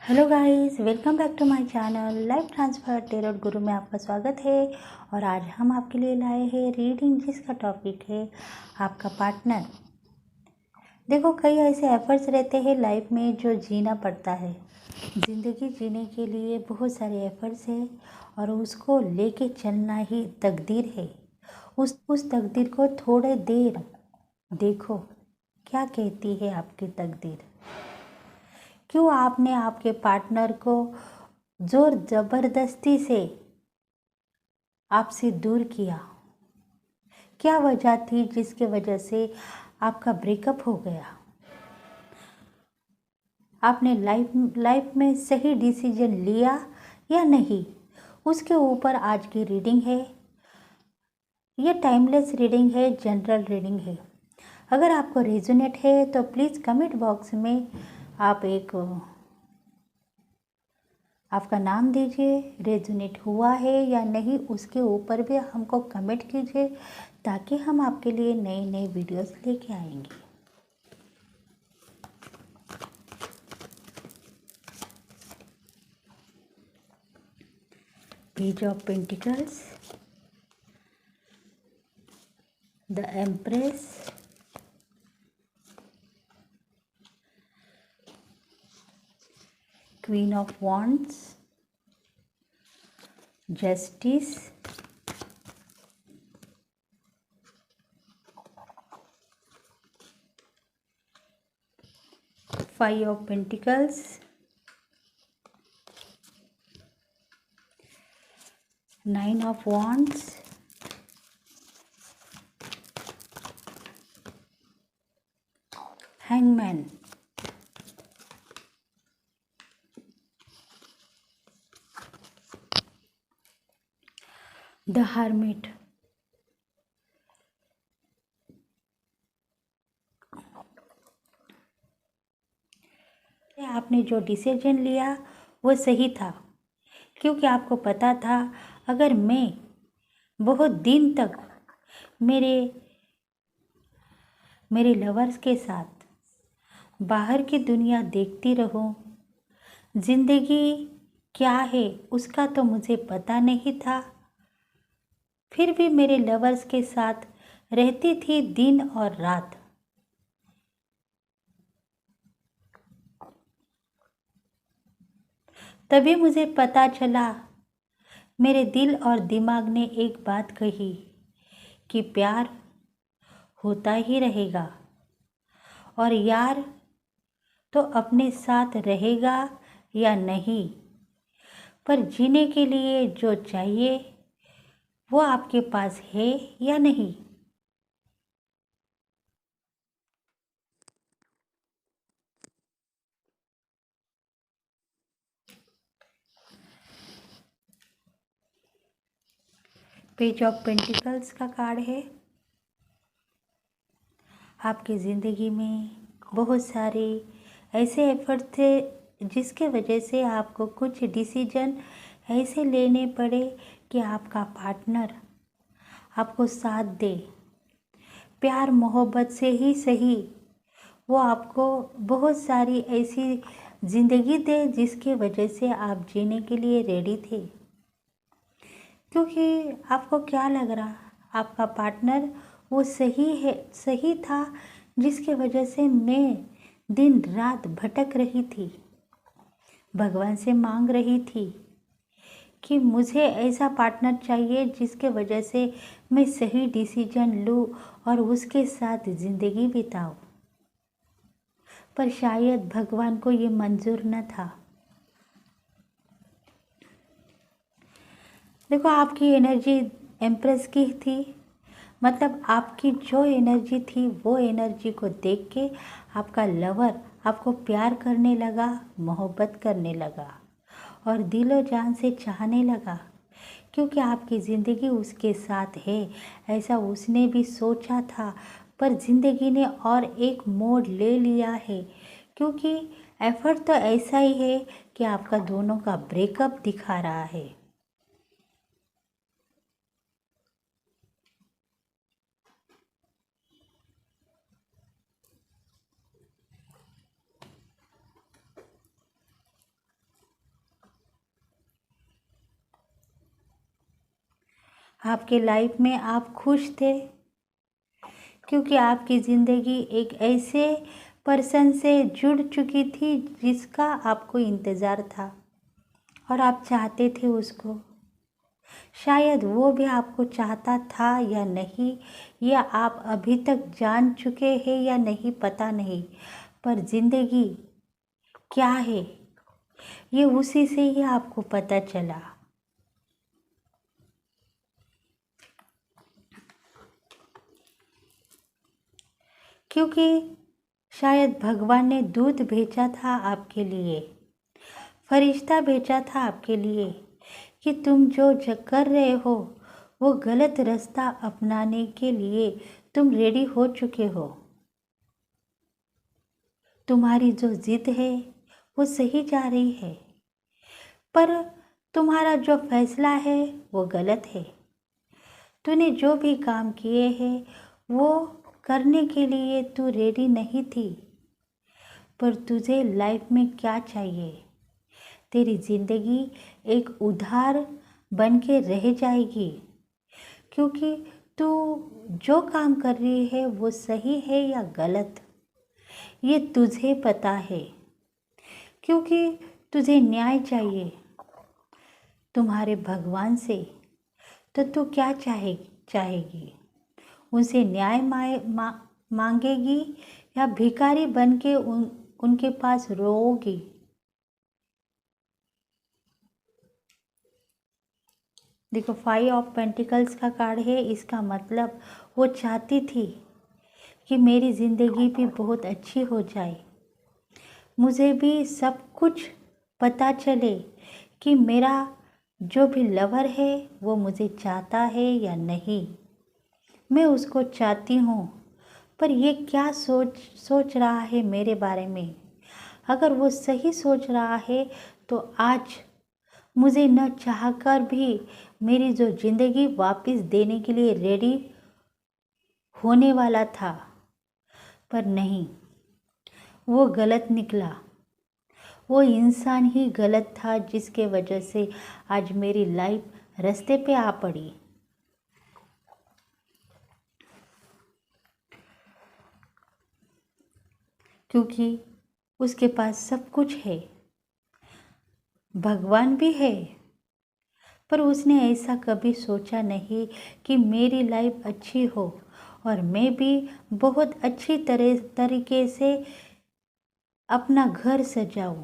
Hello guys, welcome back to my channel life transfer tarot guru में आपका स्वागत है। और आज हम आपके लिए लाए हैं रीडिंग जिसका टॉपिक है आपका पार्टनर। देखो, कई ऐसे एफर्ट्स रहते हैं लाइफ में जो जीना पड़ता है। ज़िंदगी जीने के लिए बहुत सारे एफर्ट्स है और उसको लेके चलना ही तकदीर है। उस तकदीर को थोड़े देर देखो, क्या कहती है आपकी तकदीर। क्यों आपने आपके पार्टनर को जोर ज़बरदस्ती से आपसे दूर किया? क्या वजह थी जिसके वजह से आपका ब्रेकअप हो गया? आपने लाइफ में सही डिसीजन लिया या नहीं, उसके ऊपर आज की रीडिंग है। ये टाइमलेस रीडिंग है, जनरल रीडिंग है। अगर आपको रेजोनेट है तो प्लीज़ कमेंट बॉक्स में आप आपका नाम दीजिए। रेजोनेट हुआ है या नहीं उसके ऊपर भी हमको कमेंट कीजिए, ताकि हम आपके लिए नए नए वीडियोस लेके आएंगे। Page of pentacles, the empress, queen of wands, justice, five of pentacles, nine of wands, hangman, the hermit. आपने जो डिसीजन लिया वो सही था, क्योंकि आपको पता था अगर मैं बहुत दिन तक मेरे मेरे लवर्स के साथ बाहर की दुनिया देखती रहूं, जिंदगी क्या है उसका तो मुझे पता नहीं था, फिर भी मेरे लवर्स के साथ रहती थी दिन और रात। तभी मुझे पता चला, मेरे दिल और दिमाग ने एक बात कही कि प्यार होता ही रहेगा और यार तो अपने साथ रहेगा या नहीं, पर जीने के लिए जो चाहिए वो आपके पास है या नहीं। पेज ऑफ पेंटिकल्स का कार्ड है। आपकी ज़िंदगी में बहुत सारे ऐसे एफर्ट थे जिसके वजह से आपको कुछ डिसीजन ऐसे लेने पड़े कि आपका पार्टनर आपको साथ दे, प्यार मोहब्बत से ही सही, वो आपको बहुत सारी ऐसी ज़िंदगी दे जिसके वजह से आप जीने के लिए रेडी थे। क्योंकि आपको क्या लग रहा, आपका पार्टनर वो सही था जिसके वजह से मैं दिन रात भटक रही थी, भगवान से मांग रही थी कि मुझे ऐसा पार्टनर चाहिए जिसके वजह से मैं सही डिसीजन लूँ और उसके साथ ज़िंदगी बिताऊँ। पर शायद भगवान को ये मंजूर न था। देखो, आपकी एनर्जी एम्प्रेस की थी, मतलब आपकी जो एनर्जी थी वो एनर्जी को देख के आपका लवर आपको प्यार करने लगा, मोहब्बत करने लगा और दिलो जान से चाहने लगा, क्योंकि आपकी ज़िंदगी उसके साथ है ऐसा उसने भी सोचा था। पर ज़िंदगी ने और एक मोड़ ले लिया है, क्योंकि एफर्ट तो ऐसा ही है कि आपका दोनों का ब्रेकअप दिखा रहा है। आपके लाइफ में आप खुश थे, क्योंकि आपकी ज़िंदगी एक ऐसे पर्सन से जुड़ चुकी थी जिसका आपको इंतज़ार था और आप चाहते थे उसको। शायद वो भी आपको चाहता था या नहीं, या आप अभी तक जान चुके हैं या नहीं, पता नहीं। पर ज़िंदगी क्या है ये उसी से ही आपको पता चला। क्योंकि शायद भगवान ने दूत भेजा था आपके लिए, फरिश्ता भेजा था आपके लिए, कि तुम जो कर रहे हो वो गलत रास्ता अपनाने के लिए तुम रेडी हो चुके हो। तुम्हारी जो जिद है वो सही जा रही है, पर तुम्हारा जो फैसला है वो गलत है। तूने जो भी काम किए हैं वो करने के लिए तू रेडी नहीं थी। पर तुझे लाइफ में क्या चाहिए? तेरी ज़िंदगी एक उधार बन के रह जाएगी, क्योंकि तू जो काम कर रही है वो सही है या गलत ये तुझे पता है। क्योंकि तुझे न्याय चाहिए तुम्हारे भगवान से, तो तू क्या चाहेगी? उनसे न्याय मांगेगी या भिखारी बन के उनके पास रोओगी? देखो, 5 ऑफ पेंटिकल्स का कार्ड है। इसका मतलब वो चाहती थी कि मेरी ज़िंदगी भी बहुत अच्छी हो जाए, मुझे भी सब कुछ पता चले कि मेरा जो भी लवर है वो मुझे चाहता है या नहीं। मैं उसको चाहती हूँ, पर ये क्या सोच रहा है मेरे बारे में। अगर वो सही सोच रहा है तो आज मुझे न चाहकर भी मेरी जो ज़िंदगी वापस देने के लिए रेडी होने वाला था, पर नहीं, वो गलत निकला। वो इंसान ही गलत था जिसके वजह से आज मेरी लाइफ रास्ते पे आ पड़ी। क्योंकि उसके पास सब कुछ है, भगवान भी है, पर उसने ऐसा कभी सोचा नहीं कि मेरी लाइफ अच्छी हो और मैं भी बहुत अच्छी तरीके से अपना घर सजाऊं,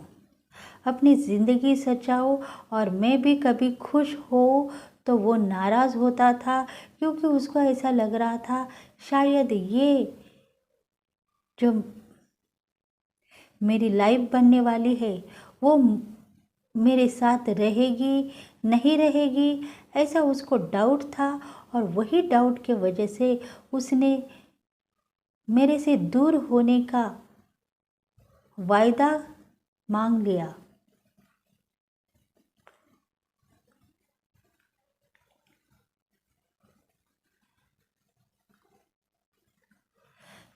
अपनी ज़िंदगी सजाऊं, और मैं भी कभी खुश हो तो वो नाराज़ होता था, क्योंकि उसको ऐसा लग रहा था शायद ये जो मेरी लाइफ बनने वाली है वो मेरे साथ रहेगी नहीं रहेगी, ऐसा उसको डाउट था। और वही डाउट के वजह से उसने मेरे से दूर होने का वायदा मांग लिया।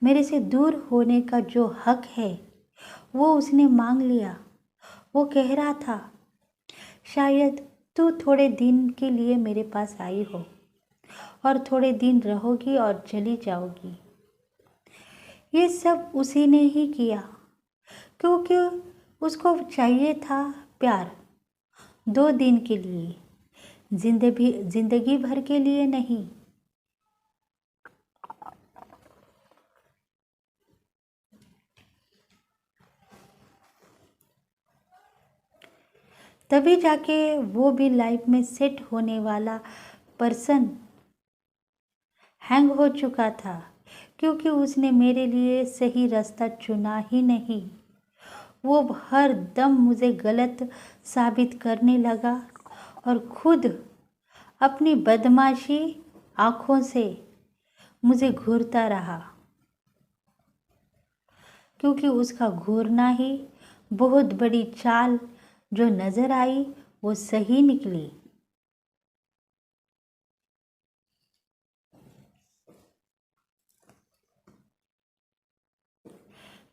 मेरे से दूर होने का जो हक है वो उसने मांग लिया। वो कह रहा था शायद तू थोड़े दिन के लिए मेरे पास आई हो और थोड़े दिन रहोगी और चली जाओगी। ये सब उसी ने ही किया, क्योंकि उसको चाहिए था प्यार 2 दिन के लिए, जिंदगी भर के लिए नहीं। तभी जाके वो भी लाइफ में सेट होने वाला पर्सन हैंग हो चुका था, क्योंकि उसने मेरे लिए सही रास्ता चुना ही नहीं। वो हर दम मुझे गलत साबित करने लगा और खुद अपनी बदमाशी आँखों से मुझे घूरता रहा, क्योंकि उसका घूरना ही बहुत बड़ी चाल जो नज़र आई वो सही निकली।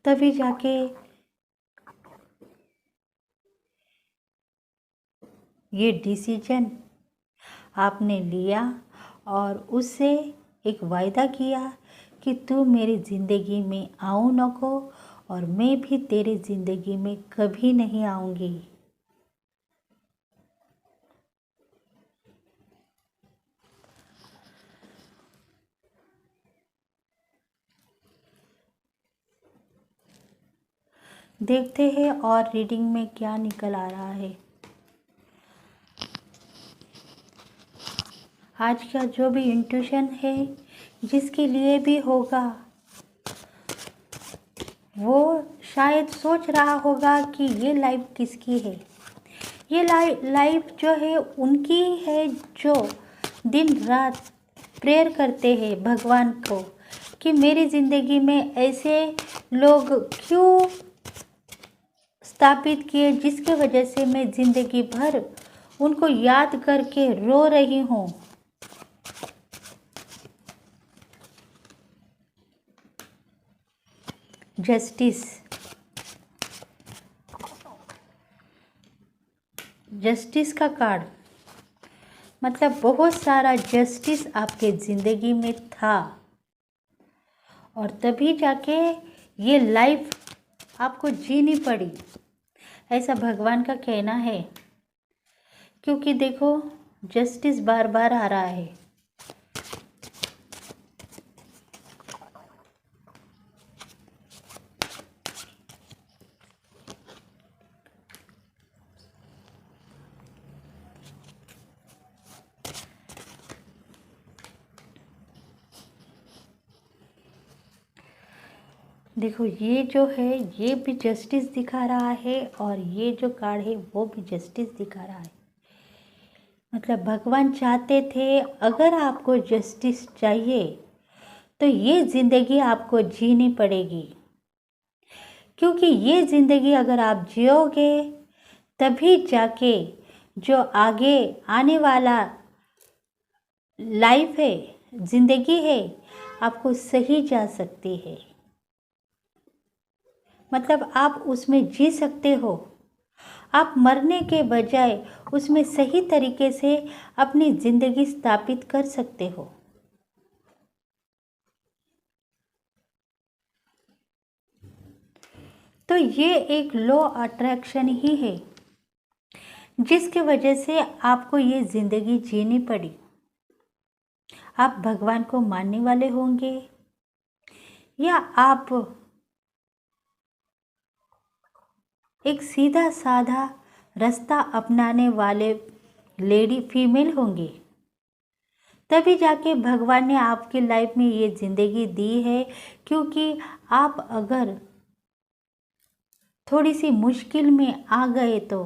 तभी जाके ये डिसीजन आपने लिया और उससे एक वायदा किया कि तू मेरी ज़िंदगी में आऊँ न को और मैं भी तेरी ज़िंदगी में कभी नहीं आऊँगी। देखते हैं और रीडिंग में क्या निकल आ रहा है। आज का जो भी इंट्यूशन है, जिसके लिए भी होगा, वो शायद सोच रहा होगा कि ये लाइफ किसकी है। ये लाइफ जो है उनकी है जो दिन रात प्रेयर करते हैं भगवान को कि मेरी ज़िंदगी में ऐसे लोग क्यों स्थापित किए जिसके वजह से मैं ज़िंदगी भर उनको याद करके रो रही हूँ। जस्टिस, जस्टिस का कार्ड मतलब बहुत सारा जस्टिस आपके ज़िंदगी में था और तभी जाके ये लाइफ आपको जीनी पड़ी, ऐसा भगवान का कहना है। क्योंकि देखो जस्टिस बार बार आ रहा है। देखो ये जो है ये भी जस्टिस दिखा रहा है और ये जो कार्ड है वो भी जस्टिस दिखा रहा है। मतलब भगवान चाहते थे अगर आपको जस्टिस चाहिए तो ये ज़िंदगी आपको जीनी पड़ेगी, क्योंकि ये ज़िंदगी अगर आप जियोगे तभी जाके जो आगे आने वाला लाइफ है, ज़िंदगी है, आपको सही जा सकती है। मतलब आप उसमें जी सकते हो। आप मरने के बजाय उसमें सही तरीके से अपनी ज़िंदगी स्थापित कर सकते हो। तो ये एक लॉ अट्रैक्शन ही है जिसकी वजह से आपको ये ज़िंदगी जीनी पड़ी। आप भगवान को मानने वाले होंगे या आप एक सीधा साधा रास्ता अपनाने वाले लेडी फीमेल होंगे, तभी जाके भगवान ने आपकी लाइफ में ये ज़िंदगी दी है। क्योंकि आप अगर थोड़ी सी मुश्किल में आ गए तो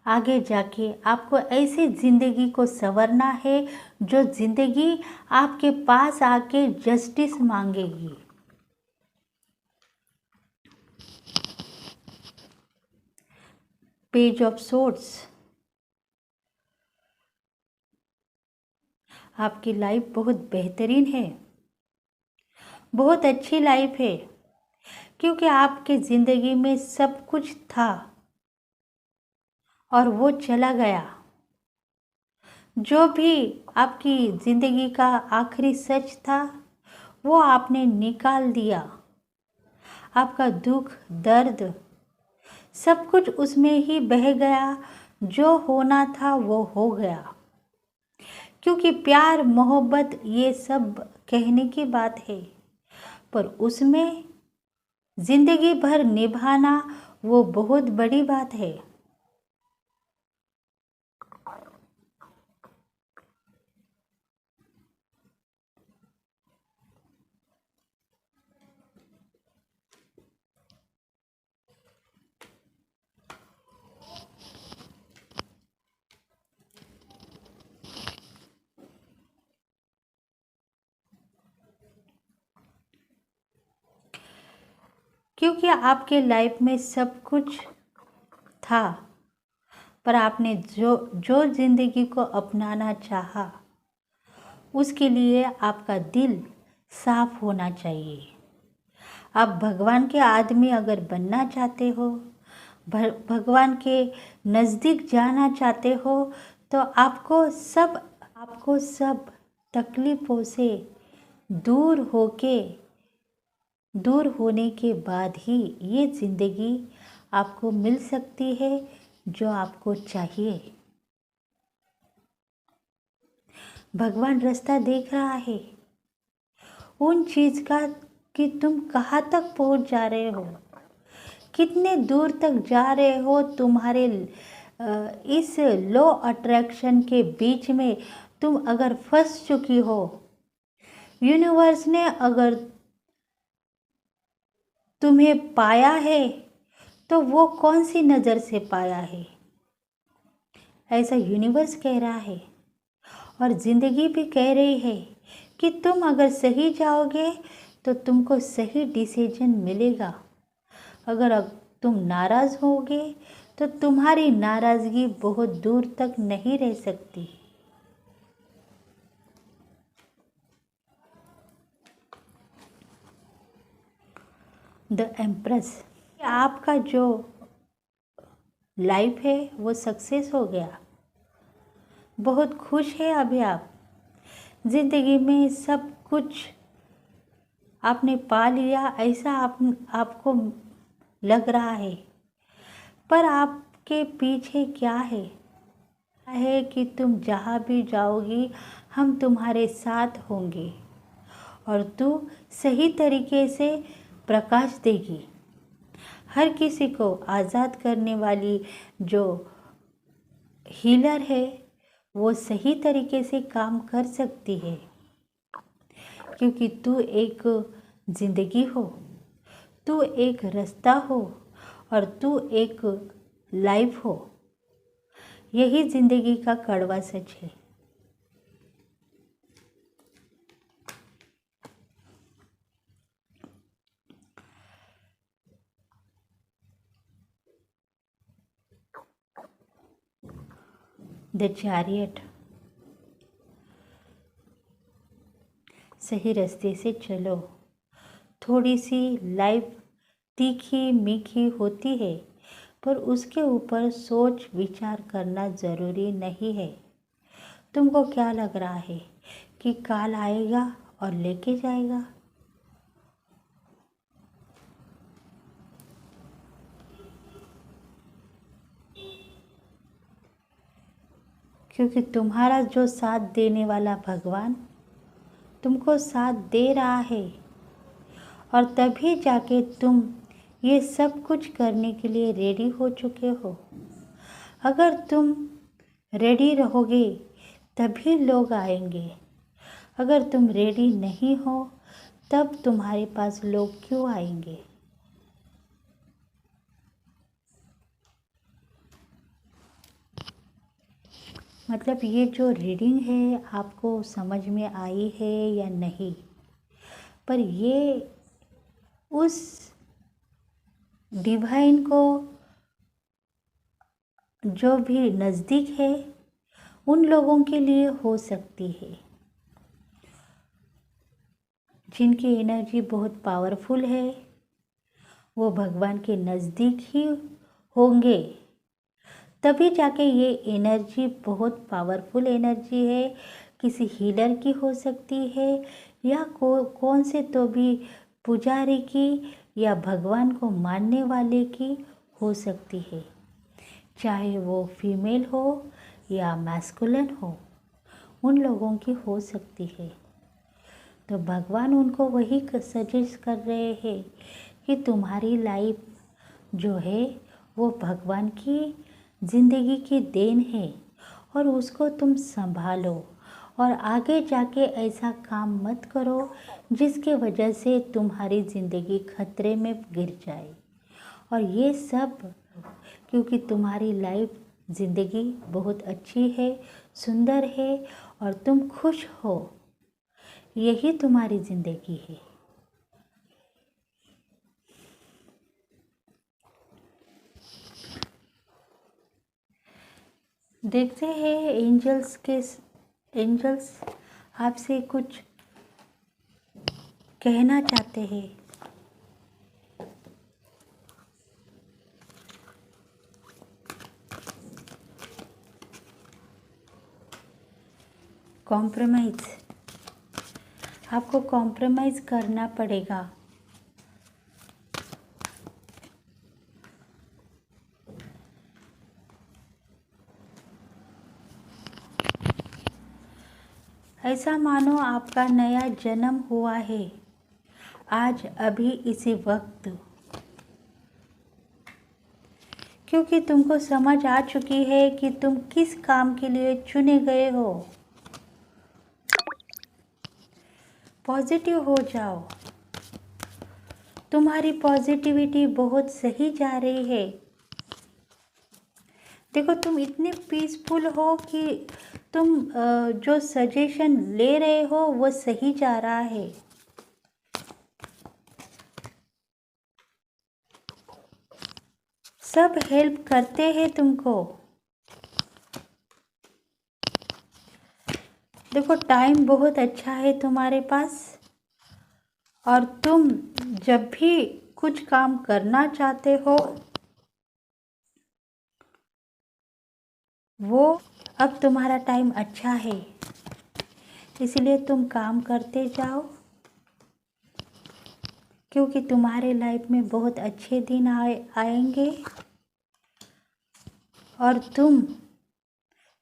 आगे जाके आपको ऐसी ज़िंदगी को संवरना है जो ज़िंदगी आपके पास आके जस्टिस मांगेगी। पेज ऑफ सोर्ड्स, आपकी लाइफ बहुत बेहतरीन है, बहुत अच्छी लाइफ है, क्योंकि आपके ज़िंदगी में सब कुछ था और वो चला गया। जो भी आपकी ज़िंदगी का आखिरी सच था वो आपने निकाल दिया। आपका दुख दर्द सब कुछ उसमें ही बह गया, जो होना था वो हो गया। क्योंकि प्यार मोहब्बत ये सब कहने की बात है, पर उसमें ज़िंदगी भर निभाना वो बहुत बड़ी बात है। क्योंकि आपके लाइफ में सब कुछ था, पर आपने जो ज़िंदगी को अपनाना चाहा उसके लिए आपका दिल साफ होना चाहिए। आप भगवान के आदमी अगर बनना चाहते हो, भगवान के नज़दीक जाना चाहते हो, तो आपको सब तकलीफ़ों से दूर होने के बाद ही ये ज़िंदगी आपको मिल सकती है जो आपको चाहिए। भगवान रास्ता देख रहा है उन चीज़ का कि तुम कहाँ तक पहुँच जा रहे हो, कितने दूर तक जा रहे हो। तुम्हारे इस लो अट्रैक्शन के बीच में तुम अगर फंस चुकी हो, यूनिवर्स ने अगर तुम्हें पाया है तो वो कौन सी नज़र से पाया है, ऐसा यूनिवर्स कह रहा है। और ज़िंदगी भी कह रही है कि तुम अगर सही जाओगे तो तुमको सही डिसीजन मिलेगा। अगर तुम नाराज़ होगे तो तुम्हारी नाराज़गी बहुत दूर तक नहीं रह सकती। द एम्प्रेस, आपका जो लाइफ है वो सक्सेस हो गया, बहुत खुश है अभी आप। ज़िंदगी में सब कुछ आपने पा लिया ऐसा आपको लग रहा है, पर आपके पीछे क्या है कि तुम जहाँ भी जाओगी हम तुम्हारे साथ होंगे और तू सही तरीके से प्रकाश देगी। हर किसी को आज़ाद करने वाली जो हीलर है वो सही तरीके से काम कर सकती है, क्योंकि तू एक ज़िंदगी हो, तू एक रास्ता हो और तू एक लाइफ हो। यही ज़िंदगी का कड़वा सच है। द चैरियट, सही रास्ते से चलो। थोड़ी सी लाइफ तीखी मीठी होती है, पर उसके ऊपर सोच विचार करना ज़रूरी नहीं है। तुमको क्या लग रहा है कि काल आएगा और लेके जाएगा? क्योंकि तुम्हारा जो साथ देने वाला भगवान तुमको साथ दे रहा है, और तभी जाके तुम ये सब कुछ करने के लिए रेडी हो चुके हो। अगर तुम रेडी रहोगे तभी लोग आएंगे। अगर तुम रेडी नहीं हो तब तुम्हारे पास लोग क्यों आएंगे? मतलब ये जो रीडिंग है आपको समझ में आई है या नहीं, पर ये उस डिवाइन को जो भी नज़दीक है उन लोगों के लिए हो सकती है जिनकी एनर्जी बहुत पावरफुल है। वो भगवान के नज़दीक ही होंगे, तभी जाके ये एनर्जी बहुत पावरफुल एनर्जी है। किसी हीलर की हो सकती है या कौन से तो भी पुजारी की या भगवान को मानने वाले की हो सकती है, चाहे वो फीमेल हो या मैस्कुलिन हो, उन लोगों की हो सकती है। तो भगवान उनको वही सजेस्ट कर रहे हैं कि तुम्हारी लाइफ जो है वो भगवान की ज़िंदगी की देन है और उसको तुम संभालो, और आगे जाके ऐसा काम मत करो जिसके वजह से तुम्हारी ज़िंदगी खतरे में गिर जाए। और ये सब क्योंकि तुम्हारी लाइफ ज़िंदगी बहुत अच्छी है, सुंदर है और तुम खुश हो, यही तुम्हारी ज़िंदगी है। देखते हैं एंजल्स आपसे कुछ कहना चाहते हैं। कॉम्प्रोमाइज़, आपको कॉम्प्रोमाइज़ करना पड़ेगा। ऐसा मानो आपका नया जन्म हुआ है आज अभी इसी वक्त, क्योंकि तुमको समझ आ चुकी है कि तुम किस काम के लिए चुने गए हो। पॉजिटिव हो जाओ, तुम्हारी पॉजिटिविटी बहुत सही जा रही है। देखो तुम इतने पीसफुल हो कि तुम जो सजेशन ले रहे हो वो सही जा रहा है। सब हेल्प करते हैं तुमको। देखो टाइम बहुत अच्छा है तुम्हारे पास, और तुम जब भी कुछ काम करना चाहते हो वो अब तुम्हारा टाइम अच्छा है, इसलिए तुम काम करते जाओ, क्योंकि तुम्हारे लाइफ में बहुत अच्छे दिन आएंगे और तुम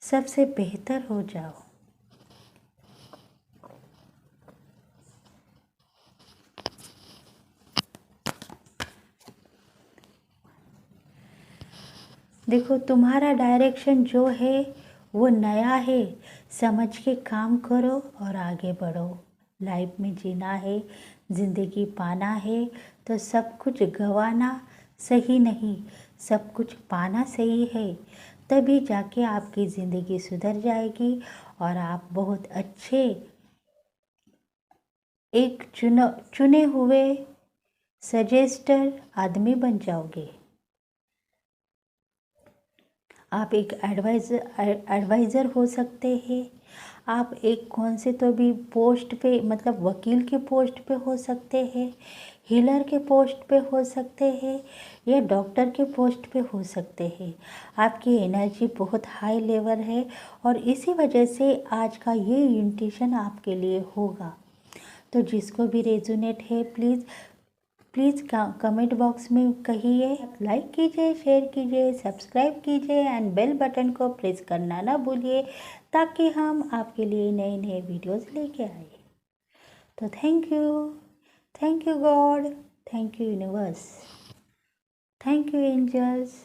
सबसे बेहतर हो जाओ। देखो तुम्हारा डायरेक्शन जो है वो नया है, समझ के काम करो और आगे बढ़ो। लाइफ में जीना है, ज़िंदगी पाना है, तो सब कुछ गंवाना सही नहीं, सब कुछ पाना सही है। तभी जाके आपकी ज़िंदगी सुधर जाएगी और आप बहुत अच्छे एक चुने हुए सजेस्टर आदमी बन जाओगे। आप एक एडवाइज़र हो सकते हैं, आप एक कौन से तो भी पोस्ट पे, मतलब वकील के पोस्ट पे हो सकते हैं, हीलर के पोस्ट पे हो सकते हैं, या डॉक्टर के पोस्ट पे हो सकते हैं। आपकी एनर्जी बहुत हाई लेवल है और इसी वजह से आज का ये इन्विटेशन आपके लिए होगा। तो जिसको भी रेजोनेट है प्लीज़ कमेंट बॉक्स में कहिए, लाइक कीजिए, शेयर कीजिए, सब्सक्राइब कीजिए एंड बेल बटन को प्रेस करना ना भूलिए, ताकि हम आपके लिए नए नए वीडियोस लेके आए। तो thank you God, thank you universe, thank you angels.